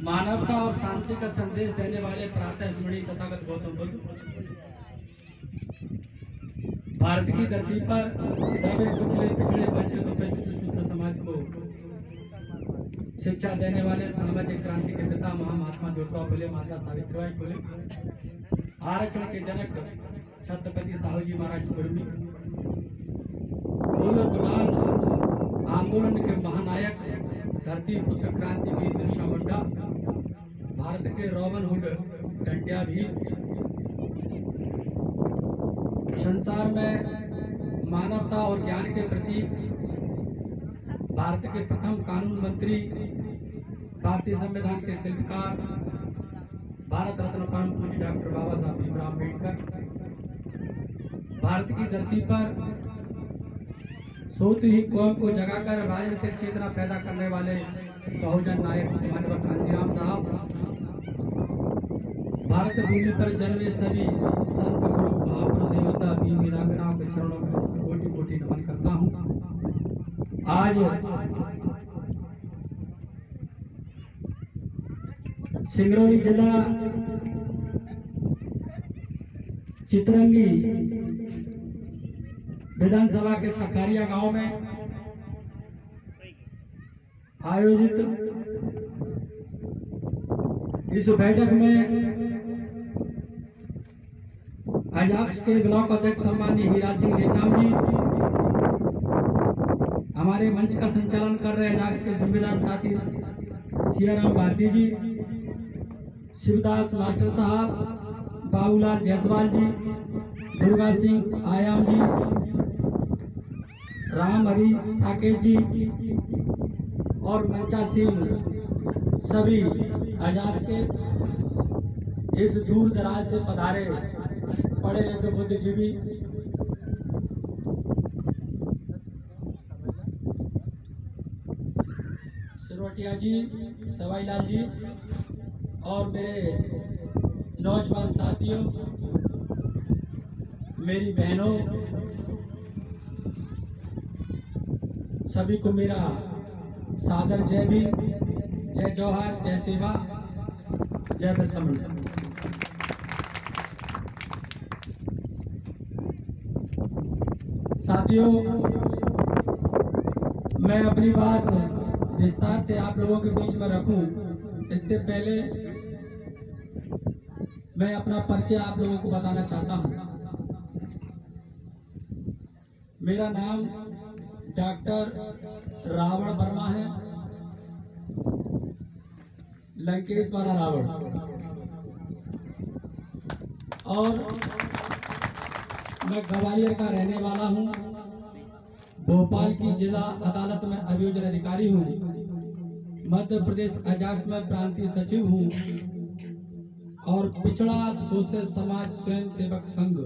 मानवता और शांति का संदेश देने वाले प्रातः स्मरणीय तथागत गौतम बुद्ध भारत की धरती पर दबे कुचले पिछड़े वंचित उपेक्षित शूद्र समाज को शिक्षा देने वाले सामाजिक क्रांति के पिता महात्मा ज्योतिबा फुले, माता सावित्रीबाई फुले, आरक्षण के जनक छत्रपति साहू जी महाराज कुर्मी, गुलाम आंदोलन के महानायक धरती पुत्र क्रांतिवीर बिरसा मुंडा, भारत के रॉबिन हुड टंट्या भी, संसार में मानवता और ज्ञान के प्रतीक भारत के प्रथम कानून मंत्री, भारतीय संविधान के शिल्पकार, भारत रत्न परम पूज्य डॉक्टर बाबा साहब भीमराव अम्बेडकर, भारत की धरती पर सोती ही कौम को जगाकर राजनीतिक चेतना पैदा करने वाले बहुजन नायक मानव कांशीराम साहब, भारत भूमि पर जन्मे सभी संत गुरु महापुरुष देवता वीर वीरांगनाओं के चरणों में कोटि कोटि नमन करता हूँ। आज सिंगरौली जिला चितरंगी विधानसभा के सकारिया गांव में आयोजित इस बैठक में अजाक्स के ब्लॉक अध्यक्ष सम्माननीय हीरा सिंह नेताम जी, हमारे मंच का संचालन कर रहे अजाक्स के जिम्मेदार साथी सियाराम भारती जी, शिवदास मास्टर साहब, बाबूलाल जायसवाल जी, दुर्गा सिंह आयाम जी, राम हरी साकेत जी और मंचासीन सभी अजाक्स के इस दूर दराज से पधारे पढ़े लिखे बुद्धिजीवी, सिरोटिया जी, सवाईलाल जी और मेरे नौजवान साथियों, मेरी बहनों, सभी को मेरा सादर जय भीम, जय जौहर, जय सेवा, जय बिरसा मुंडा। साथियों, मैं अपनी बात विस्तार से आप लोगों के बीच में रखूं, इससे पहले मैं अपना परिचय आप लोगों को बताना चाहता हूं। मेरा नाम डॉक्टर रावण वर्मा है, लंकेश वाला रावण, और मैं ग्वालियर का रहने वाला हूं। भोपाल की जिला अदालत में अभियोजन अधिकारी हूं। मध्य प्रदेश अजाक्स में प्रांतीय सचिव हूं और पिछड़ा सोशल समाज स्वयं सेवक संघ,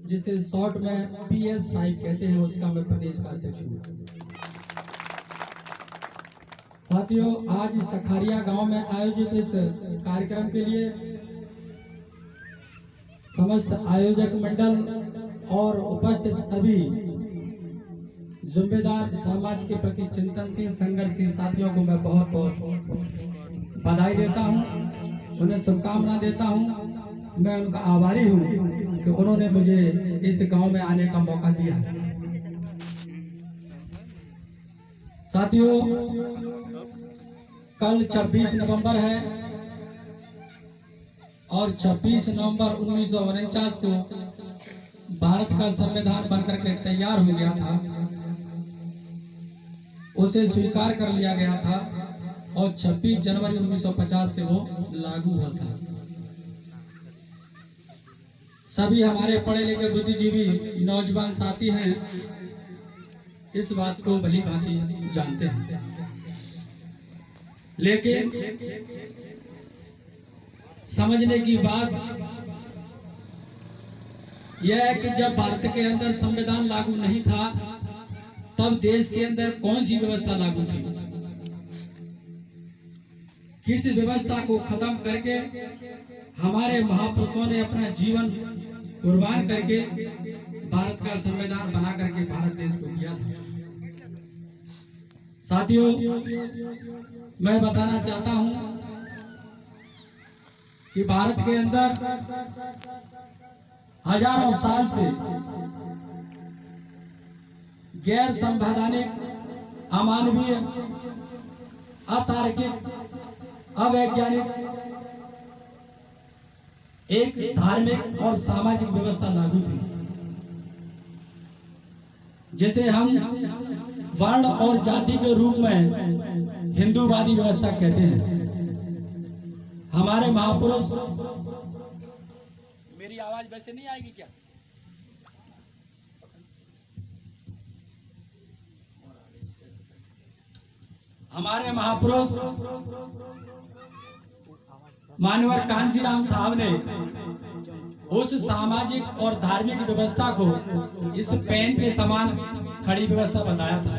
जिसे शॉर्ट में PS5 कहते हैं, उसका मैं प्रदेश का अध्यक्ष हूँ। साथियों, आज सखारिया गांव में आयोजित इस कार्यक्रम के लिए समस्त आयोजक मंडल और उपस्थित सभी जिम्मेदार समाज के प्रति चिंतनशील संघर्षशील साथियों को मैं बहुत बहुत बधाई देता हूँ, उन्हें शुभकामना देता हूँ। मैं उनका आभारी हूँ कि उन्होंने मुझे इस गांव में आने का मौका दिया। साथियों, कल 26 नवंबर है और 26 नवंबर 1949 को भारत का संविधान बनकर के तैयार हो गया था, उसे स्वीकार कर लिया गया था और 26 जनवरी 1950 से वो लागू हुआ था। सभी हमारे पढ़े लिखे बुद्धिजीवी नौजवान साथी हैं, इस बात को भली भांति जानते हैं, लेकिन समझने की बात यह है कि जब भारत के अंदर संविधान लागू नहीं था, तब देश के अंदर कौन सी व्यवस्था लागू थी। किस व्यवस्था को खत्म करके हमारे महापुरुषों ने अपना जीवन कुर्बान करके भारत का संविधान बना करके भारत देश को दिया था। साथियों, मैं बताना चाहता हूं कि भारत के अंदर हजारों साल से गैर संवैधानिक, अमानवीय, अतार्किक, अवैज्ञानिक एक धार्मिक और सामाजिक व्यवस्था लागू थी, जिसे हम वर्ण और जाति के रूप में हिंदूवादी व्यवस्था कहते हैं। हमारे महापुरुष, मेरी आवाज वैसे नहीं आएगी क्या? हमारे महापुरुष मानवर कांसीराम साहब ने उस सामाजिक और धार्मिक व्यवस्था को इस पेन के समान खड़ी व्यवस्था बताया था,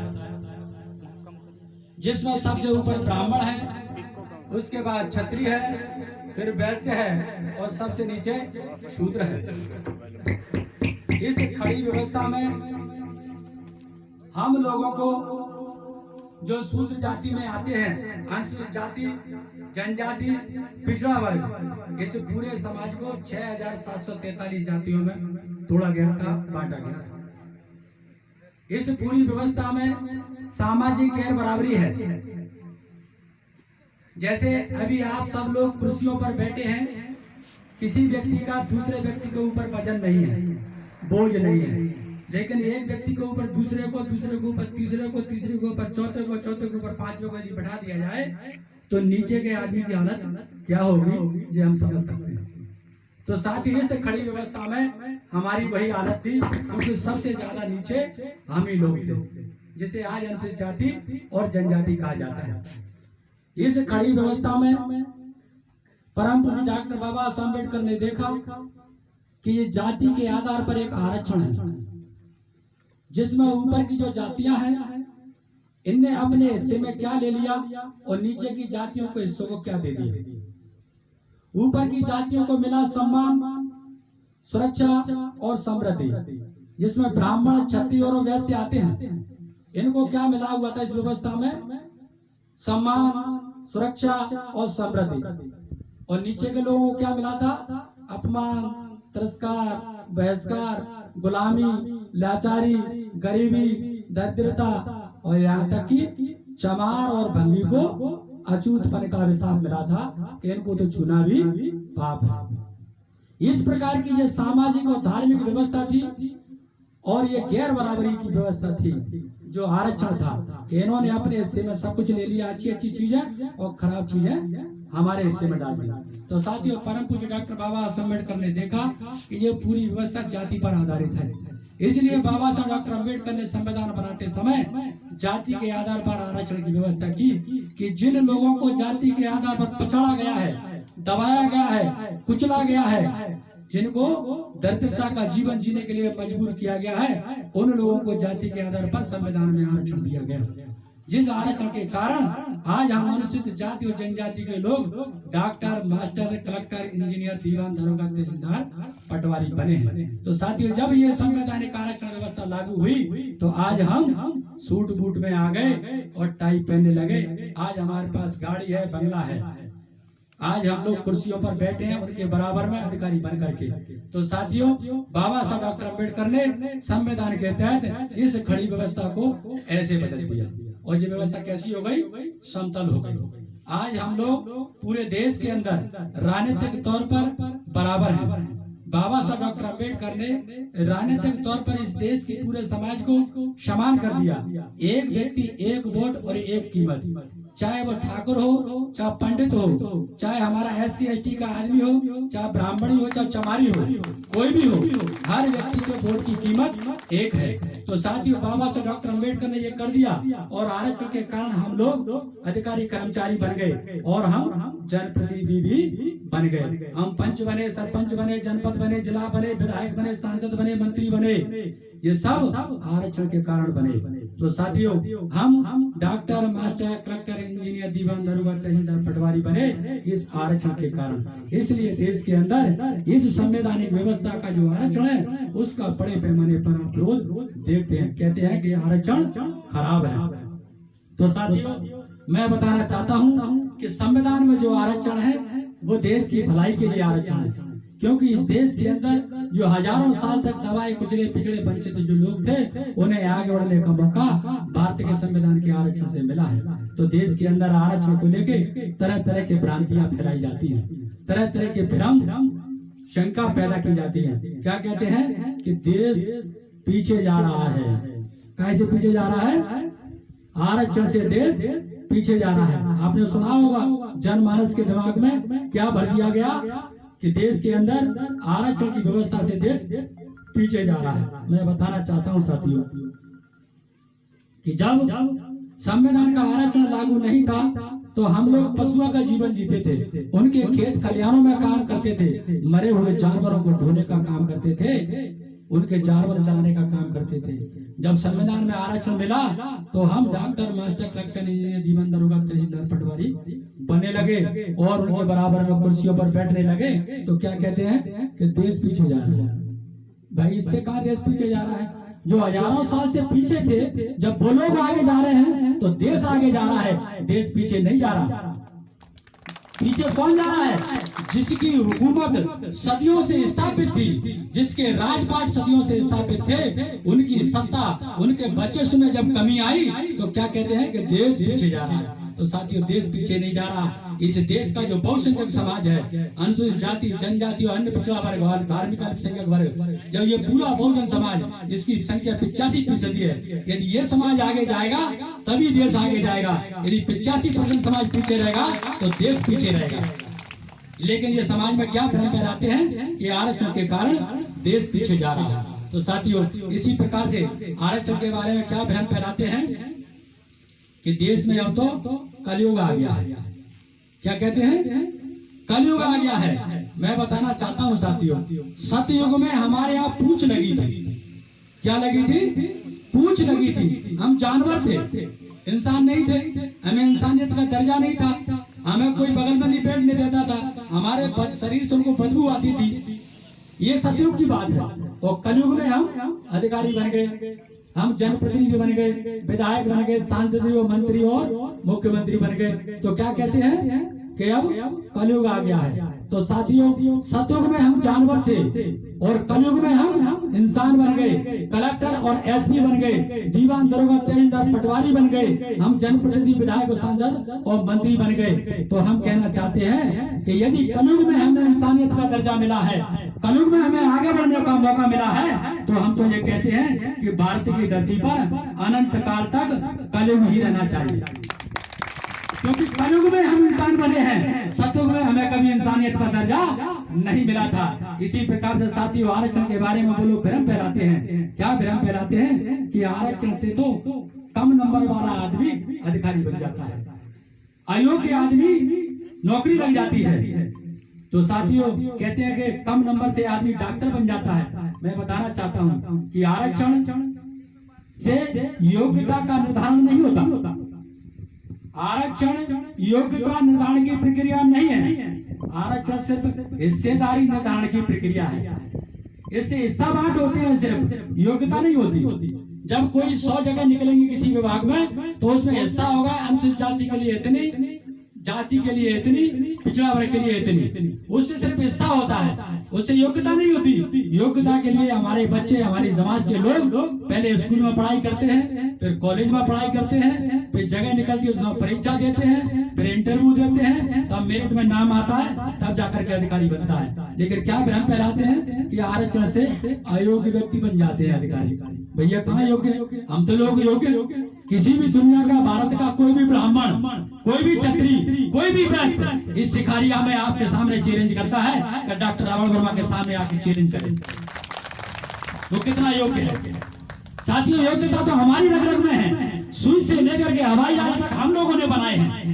जिसमें सबसे ऊपर ब्राह्मण है, उसके बाद क्षत्रिय है, फिर वैश्य है और सबसे नीचे शूद्र है। इस खड़ी व्यवस्था में हम लोगों को, जो शूद्र जाति में आते हैं, अनुसूचित जाति, जनजाति, पिछड़ा वर्ग, इस पूरे समाज को 6743 जातियों में तोड़ा गया था, बांटा गया था। इस पूरी व्यवस्था में सामाजिक गैर बराबरी है। जैसे अभी आप सब लोग कुर्सियों पर बैठे हैं, किसी व्यक्ति का दूसरे व्यक्ति के ऊपर वजन नहीं है, बोझ नहीं है, लेकिन एक व्यक्ति के ऊपर दूसरे को ऊपर तीसरे को ऊपर चौथे के ऊपर पांचवें को यदि बैठा दिया जाए तो नीचे के आदमी की हालत क्या होगी, ये हम समझ सकते हैं। तो साथ ही इस खड़ी व्यवस्था में हमारी वही हालत थी, क्योंकि सबसे ज्यादा नीचे हम ही लोग थे, जिसे आज अनुसूचित जाति और जनजाति कहा जाता है। इस खड़ी व्यवस्था में परम पूज्य डॉक्टर बाबा साहब अम्बेडकर ने देखा कि ये जाति के आधार पर एक आरक्षण है, जिसमें ऊपर की जो जातियां हैं इनने अपने हिस्से में क्या ले लिया और नीचे की जातियों को हिस्सों को क्या दे दिया। ऊपर की जातियों को मिला सम्मान, सुरक्षा और समृद्धि, जिसमें ब्राह्मण, क्षत्रिय और वैश्य आते हैं। इनको क्या मिला हुआ था इस व्यवस्था में? सम्मान, सुरक्षा और समृद्धि। और नीचे के लोगों को क्या मिला था? अपमान, तिरस्कार, बहिष्कार, गुलामी, लाचारी, गरीबी, दरिद्रता और यहाँ तक कि चमार और भंगी को अछूतपन का अभिशाप मिला था कि इनको तो छूना भी पाप है। इस प्रकार की ये सामाजिक और धार्मिक व्यवस्था थी और ये गैर बराबरी की व्यवस्था थी। जो आरक्षण था, इन्होंने अपने हिस्से में सब कुछ ले लिया, अच्छी अच्छी चीजें और खराब चीजें हमारे हिस्से में डाल दी। तो साथियों, परम पूज्य डॉक्टर बाबा साहब अम्बेडकर ने देखा कि ये पूरी व्यवस्था जाति पर आधारित है, इसलिए बाबा साहब डॉक्टर अम्बेडकर ने संविधान बनाते समय जाति के आधार पर आरक्षण की व्यवस्था की कि जिन लोगों को जाति के आधार पर पछाड़ा गया है, दबाया गया है, कुचला गया है, जिनको दरिद्रता का जीवन जीने के लिए मजबूर किया गया है, उन लोगों को जाति के आधार पर संविधान में आरक्षण दिया गया। जिस आरक्षण के कारण आज हम अनुसूचित जाति और जनजाति के लोग डॉक्टर, मास्टर, कलेक्टर, इंजीनियर, दीवान, दरोगा, तहसीलदार, पटवारी बने हैं। तो साथियों, जब ये संवैधानिक आरक्षण व्यवस्था लागू हुई तो आज हम सूट बूट में आ गए और टाई पहनने लगे। आज हमारे पास गाड़ी है, बंगला है, आज हम लोग कुर्सियों पर बैठे हैं उनके बराबर में अधिकारी बन करके। तो साथियों, बाबा साहब डॉक्टर अम्बेडकर ने संविधान के तहत इस खड़ी व्यवस्था को ऐसे बदल दिया और ये व्यवस्था कैसी हो गई? समतल हो गई। आज हम लोग पूरे देश के अंदर राजनीतिक तौर पर बराबर हैं। बाबा साहब डॉक्टर अम्बेडकर ने राजनीतिक तौर पर इस देश के पूरे समाज को समान कर दिया। एक व्यक्ति, एक वोट और एक कीमत। चाहे वो ठाकुर हो, चाहे पंडित हो, चाहे हमारा SC ST का आदमी हो, चाहे ब्राह्मणी हो, चाहे चमारी हो, कोई भी हो, हर व्यक्ति के वोट की कीमत एक है। तो साथियों, बाबा साहब डॉक्टर अम्बेडकर ने ये कर दिया और आरक्षण के कारण हम लोग अधिकारी कर्मचारी बन गए और हम जनप्रतिनिधि भी बन गए। हम पंच बने, सरपंच बने, जनपद बने, जिला बने, विधायक बने, सांसद बने, मंत्री बने। ये सब आरक्षण के कारण बने। तो साथियों, हम डॉक्टर, मास्टर, कलेक्टर, इंजीनियर, दीवान, दरोगा, तहसीलदार, पटवारी बने इस आरक्षण के कारण। इसलिए देश के अंदर इस संवैधानिक व्यवस्था का जो आरक्षण है उसका बड़े पैमाने पर आप लोग देखते हैं, कहते हैं कि आरक्षण खराब है। तो साथियों, मैं बताना चाहता हूं कि संविधान में जो आरक्षण है वो देश की भलाई के लिए आरक्षण है, क्योंकि इस देश के अंदर जो हजारों साल तक दबाए कुचले पिछड़े वंचित जो लोग थे उन्हें आगे बढ़ने का मौका भारत के संविधान के आरक्षण से मिला है। तो देश के अंदर आरक्षण को लेके तरह तरह की भ्रांतियां फैलाई जाती हैं, तरह तरह के भ्रम शंका पैदा की जाती है। क्या कहते हैं कि देश पीछे जा रहा है। कैसे पीछे जा रहा है? आरक्षण से देश पीछे जा रहा है। आपने सुना होगा जनमानस के दिमाग में क्या भर दिया गया कि देश के अंदर आरक्षण की व्यवस्था से देश पीछे जा रहा है। मैं बताना चाहता हूं साथियों कि जब संविधान का आरक्षण लागू नहीं था तो हम लोग पशुओं का जीवन जीते थे, उनके खेत खलिहानों में काम करते थे, मरे हुए जानवरों को ढोने का काम करते थे, उनके जानवर चलाने का काम करते थे। जब संविधान में आरक्षण मिला तो हम डॉक्टर, मास्टर, कलेक्टर, इंजीनियर, दीवान, दरोगा, तहसीलदार, पटवारी बनने लगे और उनके बराबर में कुर्सियों पर बैठने लगे। तो क्या कहते हैं कि देश पीछे जा रहा है। भाई इससे कहा देश पीछे जा रहा है? जो हजारों साल से पीछे थे, जब वो लोग आगे जा रहे हैं तो देश आगे जा रहा है, देश पीछे नहीं जा रहा। पीछे कौन जा रहा है? जिसकी हुकूमत सदियों से स्थापित थी, जिसके राजपाट सदियों से स्थापित थे, उनकी सत्ता, उनके वर्चस्व में जब कमी आई तो क्या कहते हैं कि देश पीछे जा रहा है। तो साथियों, देश पीछे नहीं जा रहा। इस देश का जो बहुसंख्यक समाज है, अनुसूचित जाति, जनजाति और अन्य पिछड़ा वर्ग और धार्मिक अल्पसंख्यक वर्ग, जब ये पूरा बहुजन समाज, इसकी संख्या 85% है। यदि ये समाज आगे जाएगा तभी देश आगे जाएगा। यदि 85% समाज पीछे रहेगा तो देश पीछे रहेगा। लेकिन ये समाज में क्या भ्रम फैलाते हैं कि आरक्षण के कारण देश पीछे जा रहा है। तो साथियों, इसी प्रकार से आरक्षण के बारे में क्या भ्रम फैलाते हैं कि देश में अब तो कलयुग आ गया है। क्या कहते हैं? कलयुग आ गया है। मैं बताना चाहता हूं साथियों, सतयुग में हमारे यहाँ पूंछ लगी थी। क्या लगी थी? पूंछ लगी थी। हम जानवर थे, इंसान नहीं थे। हमें इंसानियत का दर्जा नहीं था। हमें कोई बगल में नहीं बैठने देता था। हमारे शरीर से उनको बदबू आती थी। ये सतयुग की बात है। और कलयुग में हम अधिकारी बन गए, हम जनप्रतिनिधि बन गए, विधायक बन गए, सांसद, मंत्री और मुख्यमंत्री बन गए। तो क्या कहते हैं कि अब कलयुग आ गया है। तो साथियों, सतयुग में हम जानवर थे और कलयुग में हम इंसान बन गए, कलेक्टर और एसपी बन गए, दीवान, दरोगा, तहसीलदार, पटवारी बन गए, हम जनप्रतिनिधि, विधायक, सांसद और मंत्री बन गए। तो हम कहना चाहते हैं कि यदि कलयुग में हमें इंसानियत का दर्जा मिला है, कलयुग में हमें आगे बढ़ने का मौका मिला है, तो हम तो ये कहते हैं कि भारत की धरती पर अनंत काल तक कलयुग ही रहना चाहिए। क्योंकि कलयुग में हम इंसान बने हैं, सतयुग में हमें कभी इंसानियत का दर्जा नहीं मिला था। इसी प्रकार से साथियों, आरक्षण के बारे में वो लोग भ्रम फैलाते हैं। क्या भ्रम फैलाते हैं कि आरक्षण से तो कम नंबर वाला आदमी अधिकारी बन जाता है, अयोग्य आदमी नौकरी लग जाती है। तो साथियों, कहते हैं कि कम नंबर से आदमी डॉक्टर बन जाता है। मैं बताना चाहता हूं कि आरक्षण से योग्यता का निर्धारण नहीं होता। आरक्षण योग्यता निर्धारण की प्रक्रिया नहीं है। आरक्षण सिर्फ हिस्सेदारी निर्धारण की प्रक्रिया है। इससे हिस्सा बांट होते हैं, सिर्फ योग्यता नहीं होती। जब कोई 100 जगह निकलेंगे किसी विभाग में तो उसमें हिस्सा होगा अनुसूचित जाति के लिए इतनी, जाति के लिए इतनी, पिछड़ा वर्ग के लिए इतनी। उससे सिर्फ हिस्सा होता है, उससे योग्यता नहीं होती। योग्यता के लिए हमारे बच्चे, हमारी समाज के लोग पहले स्कूल में पढ़ाई करते हैं, फिर कॉलेज में पढ़ाई करते हैं, फिर जगह निकलती है उसमें परीक्षा देते हैं, फिर इंटरव्यू देते हैं, तब मेरिट में नाम आता है, तब जाकर के अधिकारी बनता है। लेकिन क्या भ्रम फैलाते हैं कि आरक्षण से अयोग्य व्यक्ति बन जाते हैं अधिकारी। भैया कहाँ योग्य? हम तो लोग योग्य। किसी भी दुनिया का, भारत का कोई भी ब्राह्मण, कोई भी क्षत्रिय, कोई भी वैश्य इस शिकारिया में आपके सामने चैलेंज करता है कि डॉक्टर रावण वर्मा के सामने आके चैलेंज करें, वो कितना योग्य है। साथियों, योग्यता तो हमारी रग रग में है। सुई से लेकर के हवाई जहाज तक हम लोगों ने बनाए हैं।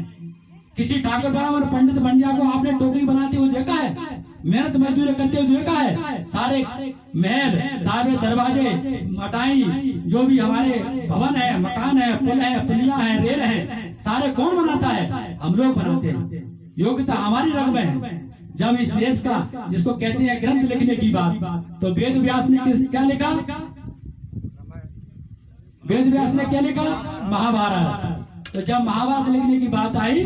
किसी ठाकुर ब्राह्मण, पंडित, बंडिया को आपने टोकरी बनाते हुए देखा है? मेहनत मजदूरी करते हुए देखा है? सारे महल, सारे दरवाजे, मटाई, जो भी हमारे भवन है, मकान है, पुल है, पुलिया है, रेल है, सारे कौन बनाता है? हम लोग बनाते हैं। योग्यता हमारी रग में है। जब इस देश का, जिसको कहते हैं ग्रंथ लिखने की बात, तो वेद व्यास ने क्या लिखा? वेद व्यास ने क्या लिखा? महाभारत। तो जब महाभारत लिखने की बात आई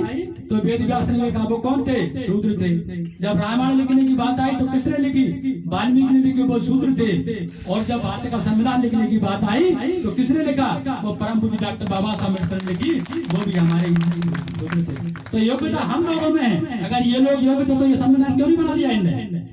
तो वेद व्यास ने लिखा, वो कौन थे? शूद्र थे। जब रामायण लिखने की बात आई तो किसने लिखी? वाल्मीकि ने लिखी, वो शूद्र थे। और जब भारत का संविधान लिखने की बात आई तो किसने लिखा? वो परम पूज्य डॉक्टर बाबा साहब अम्बेडकर ने लिखी, वो भी हमारे शूद्र थे। तो योग्यता हम लोगों में है। अगर ये लोग योग्य थे तो ये संविधान क्यों नहीं बना दिया इनने?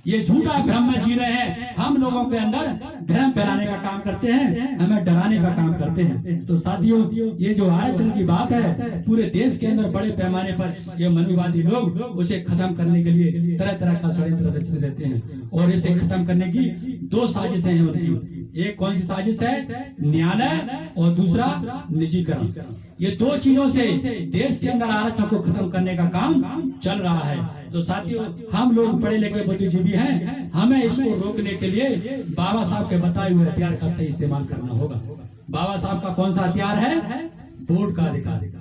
ये झूठा भ्रम में जी रहे हैं। हम लोगों के अंदर भ्रम फैलाने का काम करते हैं, हमें डराने का काम करते हैं। तो साथियों, ये जो आरक्षण की बात है, पूरे देश के अंदर बड़े पैमाने पर ये मनुवादी लोग उसे खत्म करने के लिए तरह तरह का षड्यंत्र रचते रहते हैं। और इसे खत्म करने की दो साजिशें हैं उनकी। एक कौन सी साजिश है? न्यायालय, और दूसरा निजीकरण। ये दो चीजों से देश के अंदर आरक्षण को खत्म करने का काम चल रहा है। तो साथियों, हम लोग पढ़े लिखे बुद्धिजीवी हैं, हमें इसको रोकने के लिए बाबा साहब के बताए हुए हथियार का सही इस्तेमाल करना होगा। बाबा साहब का कौन सा हथियार है? वोट का अधिकार।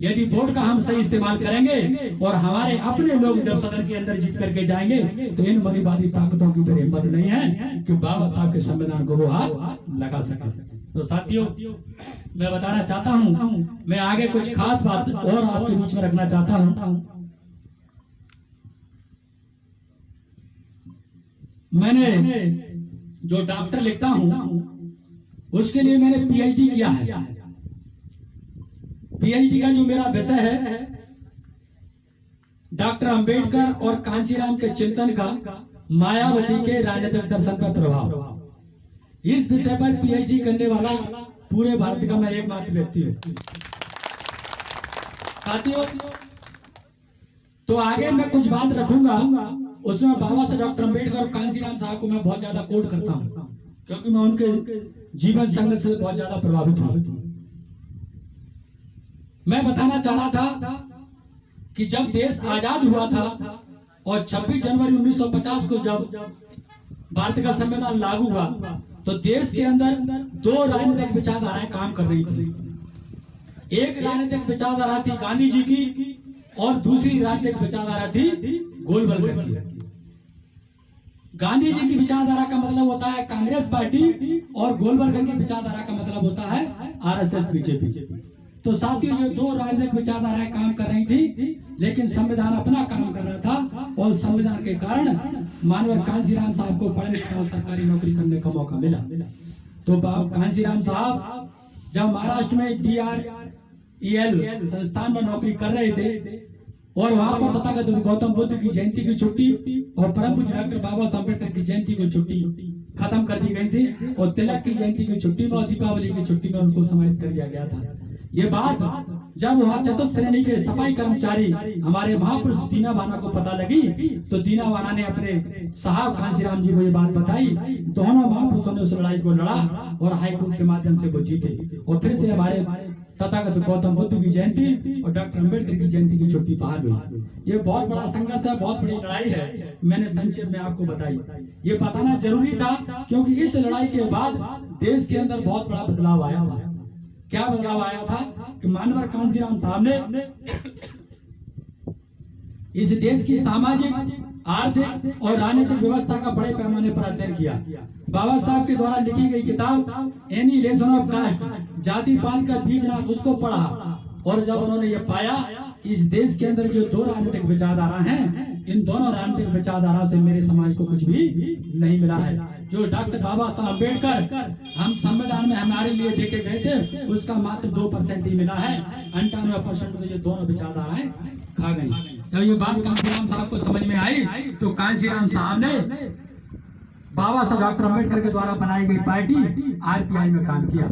यदि वोट का हम सही इस्तेमाल करेंगे और हमारे अपने लोग जब सदन के अंदर जीत करके जाएंगे तो इन मनुवादी ताकतों की फिर हिम्मत नहीं है कि बाबा साहब के संविधान को वो हाथ लगा सके। तो साथियों, मैं बताना चाहता हूं, मैं आगे कुछ खास बात और आपके बीच में रखना चाहता हूं। मैंने जो डॉक्टर लिखता हूं उसके लिए मैंने पीएचडी किया है। पीएचडी का जो मेरा विषय है डॉक्टर अंबेडकर और कांशीराम के चिंतन का मायावती के राजनीतिक दर्शन का प्रभाव। इस विषय पर पीएचडी करने वाला पूरे भारत का मैं एकमात्र व्यक्ति हूं। साथियों, तो आगे मैं कुछ बात रखूंगा, उसमें बाबा साहब डॉक्टर अंबेडकर और कांशीराम साहब को मैं बहुत ज्यादा कोट करता हूं, क्योंकि मैं उनके जीवन संघर्ष से बहुत ज्यादा प्रभावित हूं। मैं बताना चाह रहा था कि जब देश आजाद हुआ था और 26 जनवरी 1950 को जब भारत का संविधान लागू हुआ तो देश के अंदर दो राजनीतिक विचारधाराएं काम कर रही थी। एक राजनीतिक विचारधारा थी गांधी जी की और दूसरी राजनीतिक विचारधारा थी गोलवलकर की। गांधी जी की विचारधारा का मतलब होता है कांग्रेस पार्टी और गोलवलकर की विचारधारा का मतलब होता है आरएसएस बीजेपी। तो साथियों, जो दो राजनीतिक विचारधाराएं काम कर रही थी, लेकिन संविधान अपना काम कर रहा था और संविधान के कारण मानव कांशीराम साहब को पढ़ने का और सरकारी नौकरी करने का मौका मिला। तो कांशीराम साहब जब महाराष्ट्र में DREL संस्थान में नौकरी कर रहे थे और वहां पर तथागत गौतम बुद्ध की जयंती की छुट्टी और परम पूज्य डॉक्टर बाबा साहब अम्बेडकर की जयंती की छुट्टी खत्म कर दी गई थी और तिलक की जयंती की छुट्टी में और दीपावली की छुट्टी में उनको समाहित कर दिया गया था। ये बात जब वहां चतुर्थ श्रेणी के सफाई कर्मचारी हमारे महापुरुष दीना वाना को पता लगी तो दीना वाना ने अपने साहब कांशीराम जी को ये बात बताई। दोनों महापुरुषों ने उस लड़ाई को लड़ा और हाईकोर्ट के माध्यम से वो जीते और फिर से हमारे तथागत गौतम बुद्ध की जयंती और डॉक्टर अंबेडकर की जयंती की छुट्टी बहाल हुई। ये बहुत बड़ा संघर्ष है, बहुत बड़ी लड़ाई है, मैंने संक्षेप में आपको बताई। ये बताना जरूरी था क्योंकि इस लड़ाई के बाद देश के अंदर बहुत बड़ा बदलाव आया था। क्या बदलाव आया था कि मानवर कांशीराम साहब ने इस देश की सामाजिक, आर्थिक और राजनीतिक व्यवस्था का बड़े पैमाने पर अध्ययन किया। बाबा साहब के द्वारा लिखी गई किताब एनिहिलेशन ऑफ कास्ट, जाति पात का बीजनाश, उसको पढ़ा और जब उन्होंने ये पाया कि इस देश के अंदर जो दो राजनीतिक विचारधारा हैं, इन दोनों राजनीतिक विचारधाराओं से मेरे समाज को कुछ भी नहीं मिला है। जो डॉक्टर बाबा साहब अम्बेडकर हम संविधान में हमारे लिए देके गए थे उसका मात्र 2% ही मिला है। 98% तो ये दोनों विचारधाराएं खा गई। जब ये बात कांशीराम साहब को समझ में आई तो कांशीराम साहब ने बाबा साहब डॉक्टर अम्बेडकर के द्वारा बनाई गई पार्टी RPI में काम किया,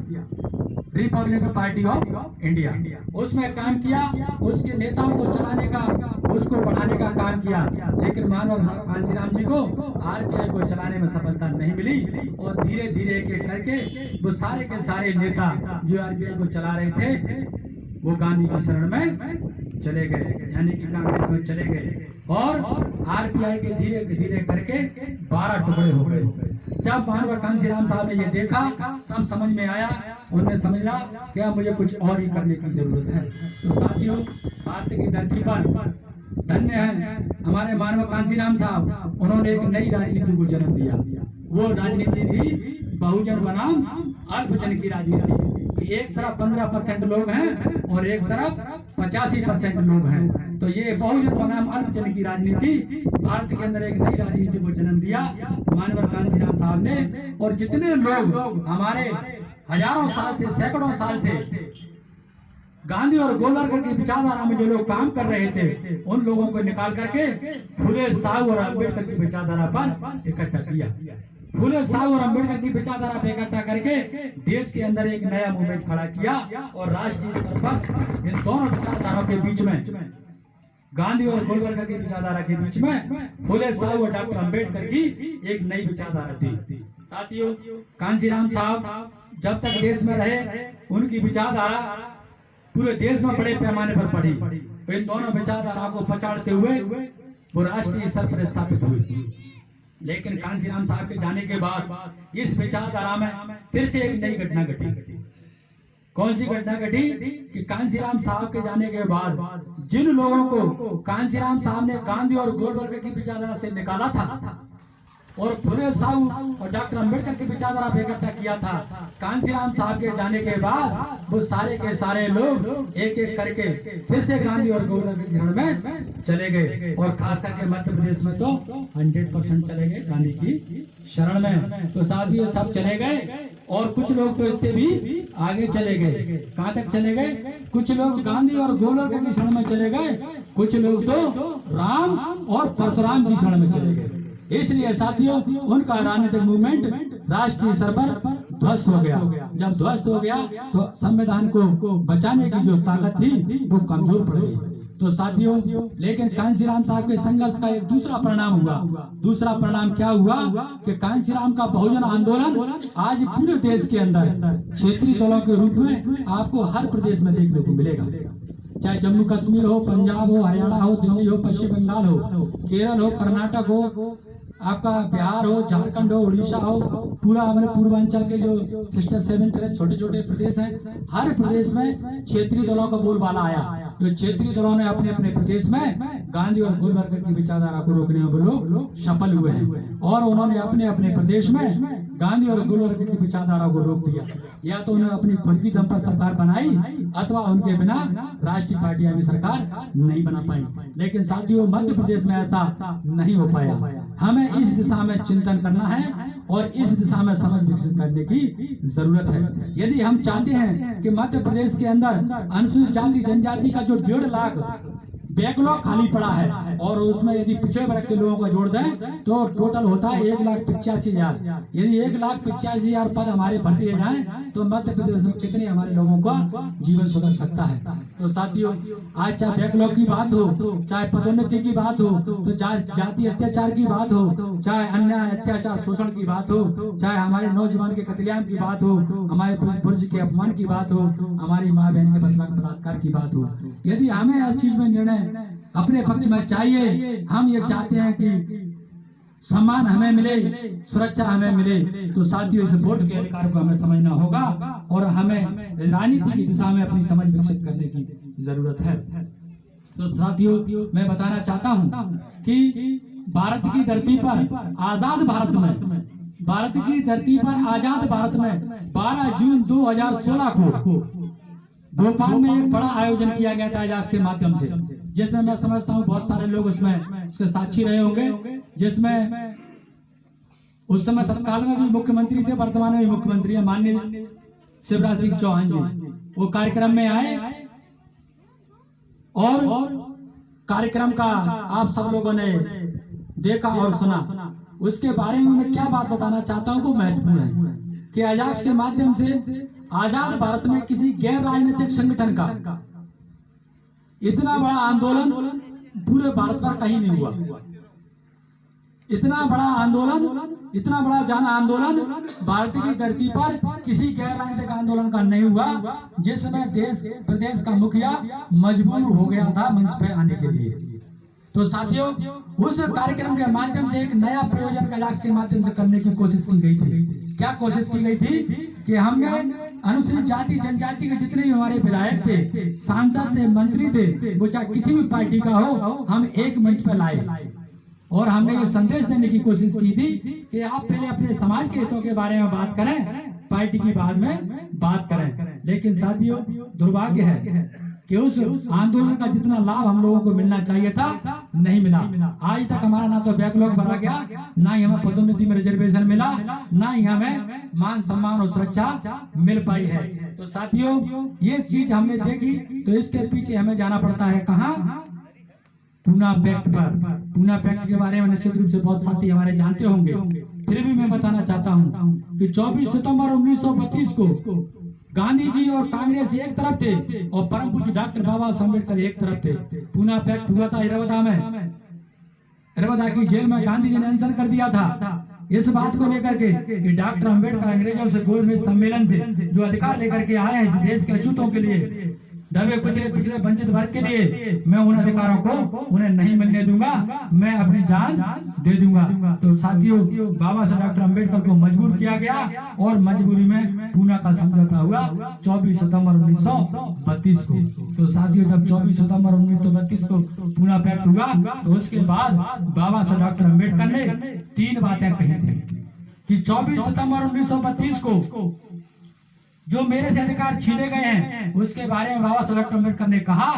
रिपब्लिकन पार्टी ऑफ इंडिया। उसमें काम किया, उसके नेताओं को चलाने का, उसको बढ़ाने का काम किया, लेकिन मानव कांशीराम जी को RPI को चलाने में सफलता नहीं मिली और धीरे धीरे एक एक करके वो सारे के सारे नेता जो RPI को चला रहे थे वो गांधी की शरण में चले गए, यानी कि कांग्रेस में चले गए और RPI के धीरे धीरे करके 12 टुकड़े हो गए। जब मानव कांशीराम साहब ने ये देखा तब समझ में आया, उन्होंने समझा क्या मुझे कुछ और ही करने की जरूरत है। तो साथियों, भारत की धरती पर धन्य है हमारे मानव कांशीराम साहब, उन्होंने एक नई राजनीति को जन्म दिया। वो राजनीति थी बहुजन बनाम अल्पजन की राजनीति। कि एक तरफ 15% लोग हैं और एक तरफ 85% लोग हैं। तो ये बहुजन बनाम अल्पजन की राजनीति भारत के अंदर एक नई राजनीति को जन्म दिया माननीय कांशीराम साहब ने। और जितने लोग हमारे हजारों साल से, सैकड़ों साल से गांधी और गोलवलकर की विचारधारा में जो लोग काम कर रहे थे, उन लोगों को निकाल करके फुले साहू और अम्बेडकर की विचारधारा पर इकट्ठा किया। फुले साहू और अम्बेडकर की विचारधारा पर इकट्ठा करके देश के अंदर एक नया मूवमेंट खड़ा किया और राष्ट्रीय स्तर पर इन दोनों विचारधाराओं के बीच में, गांधी और गोलवलकर की विचारधारा के बीच में फुले साहू और डॉक्टर अम्बेडकर की एक नई विचारधारा थी। साथियों, कांशीराम साहब जब तक देश में रहे, उनकी विचारधारा पूरे देश में बड़े पैमाने पर पड़ी। इन दोनों विचारधारा को पछाड़ते हुए वो राष्ट्रीय स्तर पर स्थापित हुई। लेकिन कांशीराम साहब के जाने के बाद इस विचारधारा में फिर से एक नई घटना घटी। कौन सी घटना घटी कि कांशीराम साहब के जाने के बाद जिन लोगों को कांशीराम साहब ने गांधी और गोलवलकर की विचारधारा से निकाला था और फुले साहू और डॉक्टर अम्बेडकर की विचारधारा पे इकट्ठा किया था, कांशीराम साहब के जाने के बाद वो सारे के सारे लोग एक एक करके फिर से गांधी और गोलवलकर की शरण में चले गए। और खास करके मध्य प्रदेश में तो 100% चले गए गांधी की शरण में। तो साथ सब चले गए और कुछ लोग तो इससे भी आगे चले गए। कहां तक चले गए? कुछ लोग गांधी और गोलवलकर की शरण में चले गए, कुछ लोग तो राम और परशुराम की शरण में चले गए। इसलिए साथियों, उनका राजनीतिक मूवमेंट राष्ट्रीय स्तर पर ध्वस्त हो गया। जब ध्वस्त हो गया तो संविधान को बचाने की जो ताकत थी वो कमजोर पड़ गई। तो साथियों, लेकिन कांशीराम साहब के संघर्ष का एक दूसरा परिणाम हुआ। दूसरा परिणाम क्या हुआ कि कांशीराम का बहुजन आंदोलन आज पूरे देश के अंदर क्षेत्रीय दलों के रूप में आपको हर प्रदेश में देखने को मिलेगा। चाहे जम्मू कश्मीर हो, पंजाब हो, हरियाणा हो, दिल्ली हो, पश्चिम बंगाल हो, केरल हो, कर्नाटक हो, आपका बिहार हो, झारखंड हो, उड़ीसा हो, पूरा हमारे पूर्वांचल के जो सिस्टर 7 छोटे छोटे प्रदेश हैं, हर प्रदेश में क्षेत्रीय दलों का बोलबाला आया। तो क्षेत्रीय दलों ने अपने अपने प्रदेश में गांधी और गोलवलकर की विचारधारा को रोकने में लोग सफल हुए हैं और उन्होंने अपने अपने प्रदेश में गांधी और गोलवलकर की विचारधारा को रोक दिया। या तो उन्होंने अपनी खुद की दम पर सरकार बनाई अथवा उनके बिना राष्ट्रीय पार्टियां भी सरकार नहीं बना पाई। लेकिन साथियों, मध्य प्रदेश में ऐसा नहीं हो पाया। हमें इस दिशा में चिंतन करना है और इस दिशा में समझ विकसित करने की जरूरत है। यदि हम चाहते हैं कि मध्य प्रदेश के अंदर अनुसूचित जाति जनजाति का जो 1.5 लाख बैकलॉग खाली पड़ा है और उसमें यदि पिछड़े वर्ग के लोगों को जोड़ दें तो टोटल होता है 1,85,000। यदि 1,85,000 पद हमारे भर दिए जाएं तो मध्य प्रदेश में कितने हमारे लोगों का जीवन सुधर सकता है। तो साथियों, आज चाहे बैकलॉग की बात हो, चाहे पदोन्नति की बात हो, तो चाहे जाति अत्याचार की बात हो, चाहे अन्याय अत्याचार शोषण की बात हो, चाहे हमारे नौजवान के कत्लेआम की बात हो, हमारे बुर्ज के अपमान की बात हो, हमारी माँ बहन के बलात्कार की बात हो, यदि हमें हर चीज में निर्णय अपने पक्ष में चाहिए, हम ये चाहते हैं कि सम्मान हमें मिले, सुरक्षा हमें मिले, तो साथियों इस वोट के अधिकार को हमें समझना होगा और हमें राजनीति की दिशा में अपनी समझ विकसित करने की जरूरत है। तो साथियों, मैं बताना चाहता हूं कि भारत की धरती पर आजाद भारत में, भारत की धरती पर आजाद भारत में 12 जून 2016 को भोपाल में एक बड़ा आयोजन किया गया था अजाक्स के माध्यम से, जिसमें मैं समझता हूँ बहुत सारे लोग उसमें उसके साक्षी रहे होंगे। जिसमें उस समय तत्काल में भी मुख्यमंत्री थे, वर्तमान में भी मुख्यमंत्री है माननीय शिवराज सिंह चौहान जी, वो कार्यक्रम में आए और कार्यक्रम का आप सब लोगों ने देखा और सुना। उसके बारे में मैं क्या बात बताना चाहता हूँ वो महत्वपूर्ण है कि अजाक्स के माध्यम से आजाद भारत में किसी गैर राजनीतिक संगठन का इतना बड़ा आंदोलन पूरे भारत पर कहीं नहीं हुआ। इतना बड़ा आंदोलन, इतना बड़ा जन आंदोलन भारत की धरती पर किसी गैर राजनीतिक आंदोलन का नहीं हुआ, जिसमें देश प्रदेश का मुखिया मजबूर हो गया था मंच पे आने के लिए। तो साथियों, उस कार्यक्रम के माध्यम से एक नया प्रयोजन अजाक्स के माध्यम से करने की कोशिश की गई थी। क्या कोशिश की गई थी कि हमने अनुसूचित जाति जनजाति के जितने भी हमारे विधायक थे, सांसद थे, मंत्री थे, वो चाहे किसी भी पार्टी का हो, हम एक मंच पर लाए और हमने ये संदेश देने की कोशिश की थी कि आप पहले अपने समाज के हितों के बारे में बात करें, पार्टी की बाद में बात करें। लेकिन साथियों दुर्भाग्य है कि उस आंदोलन का जितना लाभ हम लोगों को मिलना चाहिए था नहीं मिला। आज तक हमारा ना तो बैकलॉग भरा गया, ना ही हमें पदोन्नति में रिजर्वेशन मिला, ना ही हमें मान सम्मान और सुरक्षा मिल पाई है। तो साथियों ये चीज हमने देखी तो इसके पीछे हमें जाना पड़ता है कहाँ? पूना पैक्ट पर। पूना पैक्ट के बारे में निश्चित रूप से बहुत साथी हमारे जानते होंगे, फिर भी मैं बताना चाहता हूँ कि 24 सितंबर 1932 को गांधी जी और कांग्रेस एक तरफ थे और परम पूज्य डॉक्टर बाबा साहब अम्बेडकर एक तरफ थे। पूना पैक्ट हुआ था इरवदा में। इरवदा की जेल में गांधी जी ने अनशन कर दिया था इस बात को लेकर के कि डॉक्टर अम्बेडकर अंग्रेजों से गोलमेज सम्मेलन से जो अधिकार लेकर के आए हैं इस देश के अछूतों के लिए, दबे कुचले पिछड़े वंचित वर्ग के लिए, मैं उन अधिकारों को उन्हें नहीं मिलने दूंगा, मैं अपनी जान दे दूंगा। तो साथियों बाबा साहब डॉक्टर अम्बेडकर को मजबूर किया गया और मजबूरी में पूना का समझौता हुआ 24 सितंबर 1932 को। तो साथियों जब 24 सितंबर 1932 को पूना पैक्ट हुआ तो उसके बाद बाबा साहब डॉक्टर अम्बेडकर ने 3 बातें कही थी कि 24 सितंबर 1932 को जो मेरे से अधिकार छीने गए हैं उसके बारे में बाबा साहब डॉक्टर अम्बेडकर ने कहा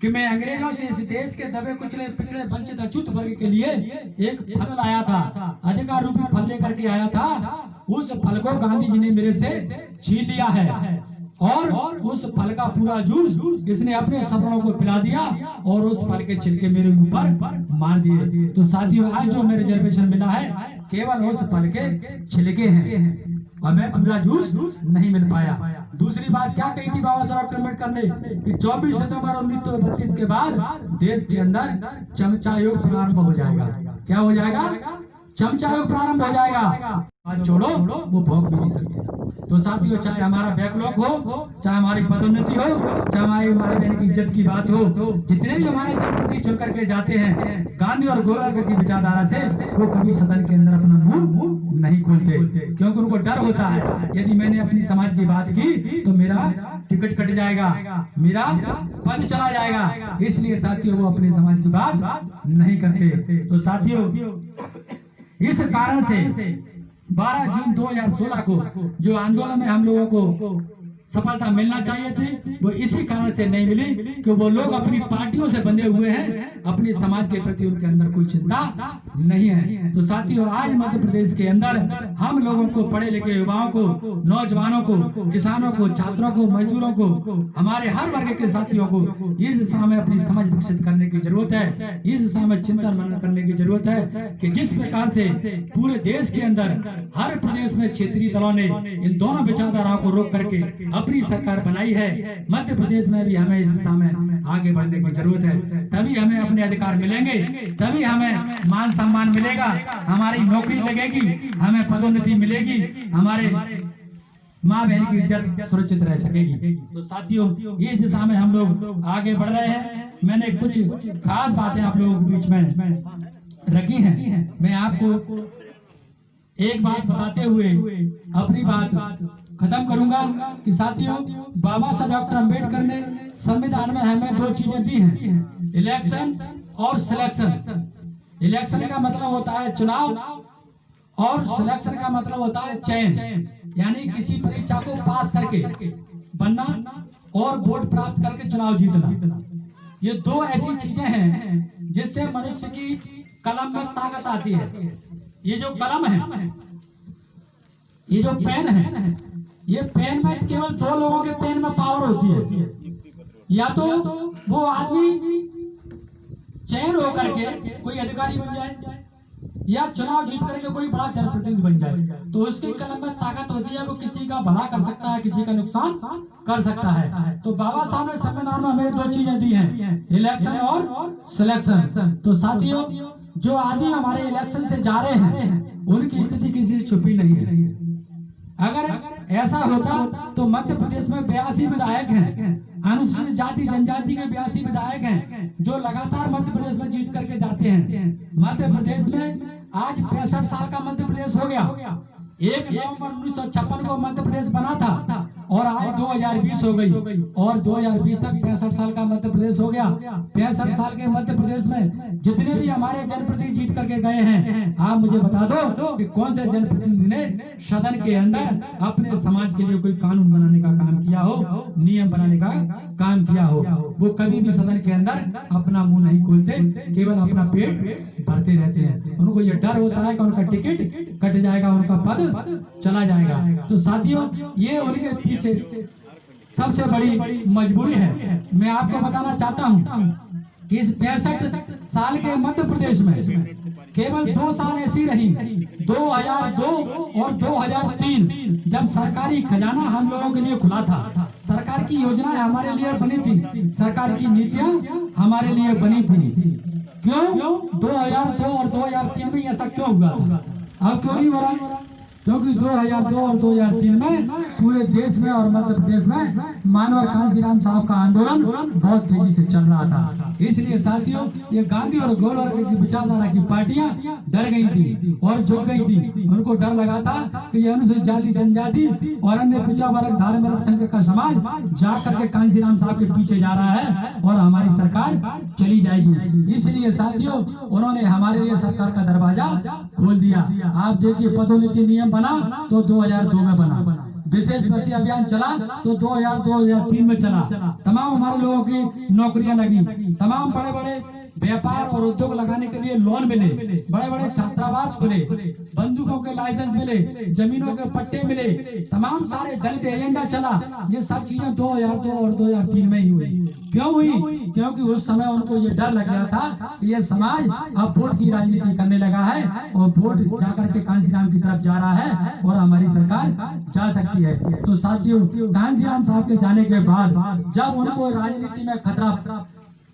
कि मैं अंग्रेजों से इस देश के दबे कुचले पिछड़े वंचित अछूत वर्ग के लिए एक फल लाया था, अधिकार रूपी फल लेकर के आया था। उस फल को गांधी जी ने मेरे से छीन लिया है और उस फल का पूरा जूस इसने अपने सपनों को पिला दिया और उस फल के छिलके मेरे ऊपर मार दिए। तो साथियों आज जो मेरे रिजर्वेशन मिला है केवल उस फल के छिलके हैं और मैं पूरा जूस नहीं मिल पाया। दूसरी बात क्या कही थी बाबा साहब डॉक्टर अम्बेडकर ने कि 24 सितंबर 1932 के बाद देश के अंदर चमचा युग प्रारंभ हो जाएगा। क्या हो जाएगा? चमचा युग प्रारंभ हो जाएगा। बात छोड़ो वो भोग भी नहीं सकते। तो साथियों चाहे हमारा बैकलॉग हो, चाहे हमारी पदोन्नति हो, चाहे हमारी माई बहन की इज्जत की बात हो, जितने भी हमारे जनप्रति चुन करके जाते हैं गांधी और गोलवार की विचारधारा से वो कभी सदन के अंदर अपना मुंह नहीं खोलते क्योंकि उनको डर होता है यदि मैंने अपनी समाज की बात की तो मेरा टिकट कट जाएगा, मेरा पद चला जाएगा। इसलिए साथियों वो अपने समाज की बात नहीं करते। तो साथियों इस कारण से 12 जून 2016 को जो आंदोलन में हम लोगों को सफलता मिलना चाहिए थी वो इसी कारण से नहीं मिली कि वो लोग अपनी पार्टियों से बंधे हुए हैं, अपने समाज के प्रति उनके अंदर कोई चिंता नहीं है। तो साथियों आज मध्य प्रदेश के अंदर हम लोगों को, पढ़े लिखे युवाओं को, नौजवानों को, किसानों को, छात्रों को, मजदूरों को, हमारे हर वर्ग के साथियों को इस दिशा में अपनी समझ विकसित करने की जरूरत है। इस दिशा में चिंतन मनन करने की जरूरत है कि जिस प्रकार से पूरे देश के अंदर हर प्रदेश में क्षेत्रीय दलों ने इन दोनों विचारधाराओं को रोक करके अपनी सरकार बनाई है, मध्य प्रदेश में भी हमें इस दिशा में आगे बढ़ने की जरूरत है। तभी हमें अपने अधिकार मिलेंगे, तभी हमें मान सम्मान मिलेगा, हमारी नौकरी लगेगी, हमें पदोन्नति मिलेगी, हमारे माँ बहन की इज्जत सुरक्षित रह सकेगी। तो साथियों इस दिशा में हम लोग आगे बढ़ रहे हैं। मैंने कुछ खास बातें आप लोगों के बीच में रखी हैं। मैं आपको एक बात बताते हुए अपनी बात खत्म करूंगा कि साथियों बाबा साहब डॉक्टर अम्बेडकर ने संविधान में हमें 2 चीजें दी हैं, इलेक्शन और सिलेक्शन। इलेक्शन का मतलब होता है चुनाव और सिलेक्शन का मतलब होता है चयन, यानी किसी परीक्षा को पास करके बनना और वोट प्राप्त करके चुनाव जीतना। ये 2 ऐसी चीजें हैं जिससे मनुष्य की कलम में ताकत आती है। ये जो कलम है, ये जो पेन है, ये पेन में केवल 2 लोगों के पेन में पावर होती है, या तो वो आदमी चयन होकर के कोई अधिकारी बन जाए या चुनाव जीत करके कोई बड़ा जनप्रतिनिधि बन जाए, तो उसकी कलम में ताकत होती है, वो किसी का भला कर सकता है, किसी का नुकसान कर सकता है। तो बाबा साहब ने संविधान में हमें 2 चीजें दी हैं, इलेक्शन और सिलेक्शन। तो साथियों जो आदमी हमारे इलेक्शन से जा रहे हैं उनकी स्थिति किसी से छुपी नहीं है। अगर ऐसा होता तो मध्य प्रदेश में 82 विधायक हैं, अनुसूचित जाति जनजाति के 82 विधायक हैं जो लगातार मध्य प्रदेश में जीत करके जाते हैं। मध्य प्रदेश में आज 65 साल का मध्य प्रदेश हो गया। 1 नवंबर 1956 को मध्य प्रदेश बना था और आज 2020 हो गई और 2020 तक 65 साल का मध्य प्रदेश हो गया। 65 साल के मध्य प्रदेश में जितने भी हमारे जनप्रतिनिधि जीत करके गए हैं, आप मुझे बता दो कि कौन से जनप्रतिनिधि ने सदन के अंदर अपने समाज के लिए कोई कानून बनाने का काम किया हो, नियम बनाने का काम किया हो। वो कभी भी सदन के अंदर अपना मुंह नहीं खोलते, केवल अपना पेट भरते रहते हैं। उनको ये डर होता है कि उनका टिकट कट जाएगा, उनका पद चला जाएगा। तो साथियों, ये उनके पीछे सबसे बड़ी मजबूरी है। मैं आपको बताना चाहता हूँ कि इस 65 साल के मध्य प्रदेश में केवल 2 साल ऐसी रही, 2002 और 2003, जब सरकारी खजाना हम लोगों के लिए खुला था, सरकार की योजनाएं हमारे लिए बनी थी, सरकार की नीतियां हमारे लिए बनी थी। क्यों 2002 और 2003 में ऐसा क्यों हुआ? अब क्यों नहीं हो रहा? क्योंकि 2002 और 2003 में पूरे देश में और मध्य प्रदेश में मानवर कांशीराम साहब का आंदोलन बहुत तेजी से चल रहा था। इसलिए साथियों, ये गांधी और गोलवार की विचारधारा की पार्टियां डर गई थी और झुक गई थी। उनको डर लगा था कि ये अनुसूचित जाति जनजाति और अन्य पिछड़ा वर्ग धार्मिक अल्पसंख्यक का समाज जाकर के कांशीराम साहब के पीछे जा रहा है और हमारी सरकार चली जाएगी। इसलिए साथियों, उन्होंने हमारे लिए सरकार का दरवाजा खोल दिया। आप देखिए, पदोन्नति नियम बना तो 2002 में बना, विशेष भर्ती अभियान चला तो 2002-2003 में चला, तमाम हमारे लोगों की नौकरियां लगी, तमाम बड़े बड़े व्यापार और उद्योग लगाने के लिए लोन मिले, बड़े बड़े छात्रावास खुले, बंदूकों के लाइसेंस मिले, जमीनों के पट्टे मिले, तमाम सारे दलित एजेंडा चला। ये सब चीजें 2002 और 2003 में ही हुई। क्यों हुई? क्योंकि उस समय उनको ये डर लग गया था कि ये समाज अब वोट की राजनीति करने लगा है और वोट जाकर के कांशीराम की तरफ जा रहा है और हमारी सरकार जा सकती है। तो साथियों, कांशीराम साहब के जाने के बाद जब उनको राजनीति में खतरा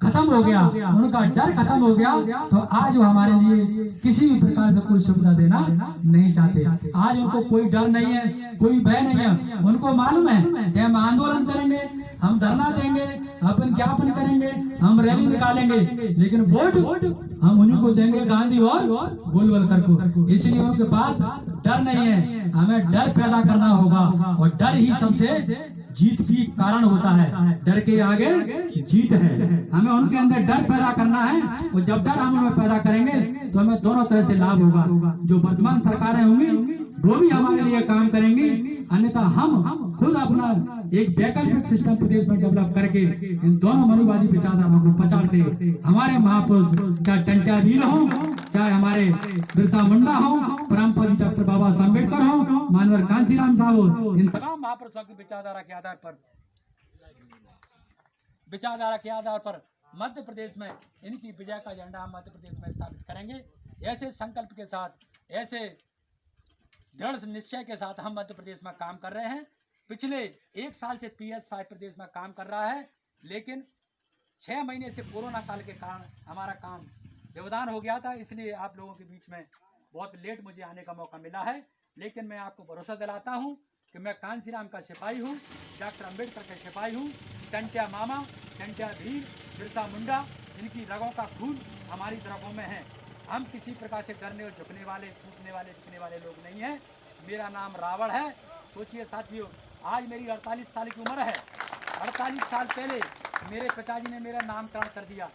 खत्म हो गया, उनका डर खत्म हो गया, तो आज वो हमारे लिए किसी भी प्रकार से कोई सुविधा देना नहीं चाहते। आज उनको कोई डर नहीं है, कोई भय नहीं है। उनको मालूम है कि हम आंदोलन करेंगे, हम धरना देंगे, अपन ज्ञापन करेंगे, हम रैली निकालेंगे, लेकिन वोट हम उन्हीं को देंगे, गांधी और गोलवलकर को। इसलिए उनके पास डर नहीं है। हमें डर पैदा करना होगा और डर ही सबसे जीत की कारण होता है। डर के आगे जीत है। हमें उनके अंदर डर पैदा करना है और जब डर हम उनमें पैदा करेंगे तो हमें दोनों तरह से लाभ होगा। जो वर्तमान सरकारें होंगी वो भी हमारे लिए काम करेंगी, अन्यथा हम खुद अपना एक वैकल्पिक सिस्टम प्रदेश में डेवलप करके इन दोनों मनुवादी विचारधाराओं को पछाड़ते हमारे महापुरुष, चाहे टंट्या वीर हो, चाहे हमारे बिरसा मुंडा हो, परमपूज्य डॉक्टर बाबा साहब अम्बेडकर हो, मानवर कांशीराम साहब हो, इन तमाम महापुरुषों की विचारधारा के आधार पर मध्य प्रदेश में इनकी विजय का झंडा हम मध्य प्रदेश में स्थापित करेंगे। ऐसे संकल्प के साथ, ऐसे दृढ़ निश्चय के साथ हम मध्य प्रदेश में काम कर रहे हैं। पिछले 1 साल से PS5 प्रदेश में काम कर रहा है, लेकिन 6 महीने से कोरोना काल के कारण हमारा काम व्यवधान हो गया था। इसलिए आप लोगों के बीच में बहुत लेट मुझे आने का मौका मिला है, लेकिन मैं आपको भरोसा दिलाता हूं कि मैं कांशीराम का सिपाही हूं, डॉक्टर अम्बेडकर का सिपाही हूं। टंट्या मामा, टंट्या भील, बिरसा मुंडा, इनकी रगों का खून हमारी तरफों में है। हम किसी प्रकार से डरने और झुकने वाले, टूटने वाले, झुकने वाले लोग नहीं हैं। मेरा नाम रावण है। सोचिए साथियों, आज मेरी 48 साल की उम्र है। 48 साल पहले मेरे पिताजी ने मेरा नामकरण कर दिया।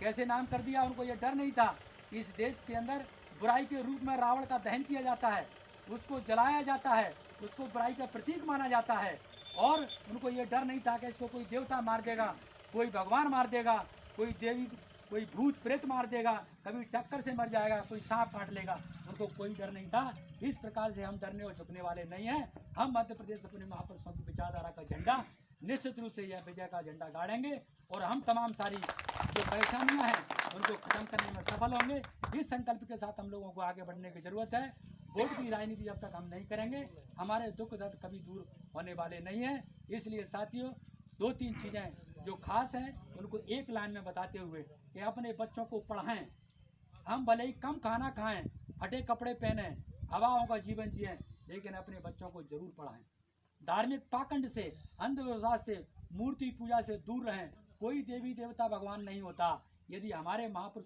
कैसे नाम कर दिया? उनको यह डर नहीं था कि इस देश के अंदर बुराई के रूप में रावण का दहन किया जाता है, उसको जलाया जाता है, उसको बुराई का प्रतीक माना जाता है। और उनको ये डर नहीं था कि इसको कोई देवता मार देगा, कोई भगवान मार देगा, कोई देवी, कोई भूत प्रेत मार देगा, कभी टक्कर से मर जाएगा, कोई सांप काट लेगा। उनको कोई डर नहीं था। इस प्रकार से हम डरने और झुकने वाले नहीं हैं। हम मध्य प्रदेश अपने महापुरुषों की विचारधारा का झंडा निश्चित रूप से यह विजय का झंडा गाड़ेंगे और हम तमाम सारी जो परेशानियां हैं उनको खत्म करने में सफल होंगे। इस संकल्प के साथ हम लोगों को आगे बढ़ने की जरूरत है। वोट की राजनीति जब तक हम नहीं करेंगे, हमारे दुख दर्द कभी दूर होने वाले नहीं हैं। इसलिए साथियों, 2-3 चीज़ें जो खास हैं उनको एक लाइन में बताते हुए कि अपने बच्चों को पढ़ाएं। हम भले ही कम खाना खाएं, फटे कपड़े पहने, हवाओं का जीवन जिएं, लेकिन अपने बच्चों को जरूर पढ़ाएं। धार्मिक पाखंड से, अंधविश्वास से, मूर्ति पूजा से दूर रहें। कोई देवी देवता भगवान नहीं होता। यदि हमारे महापुरुष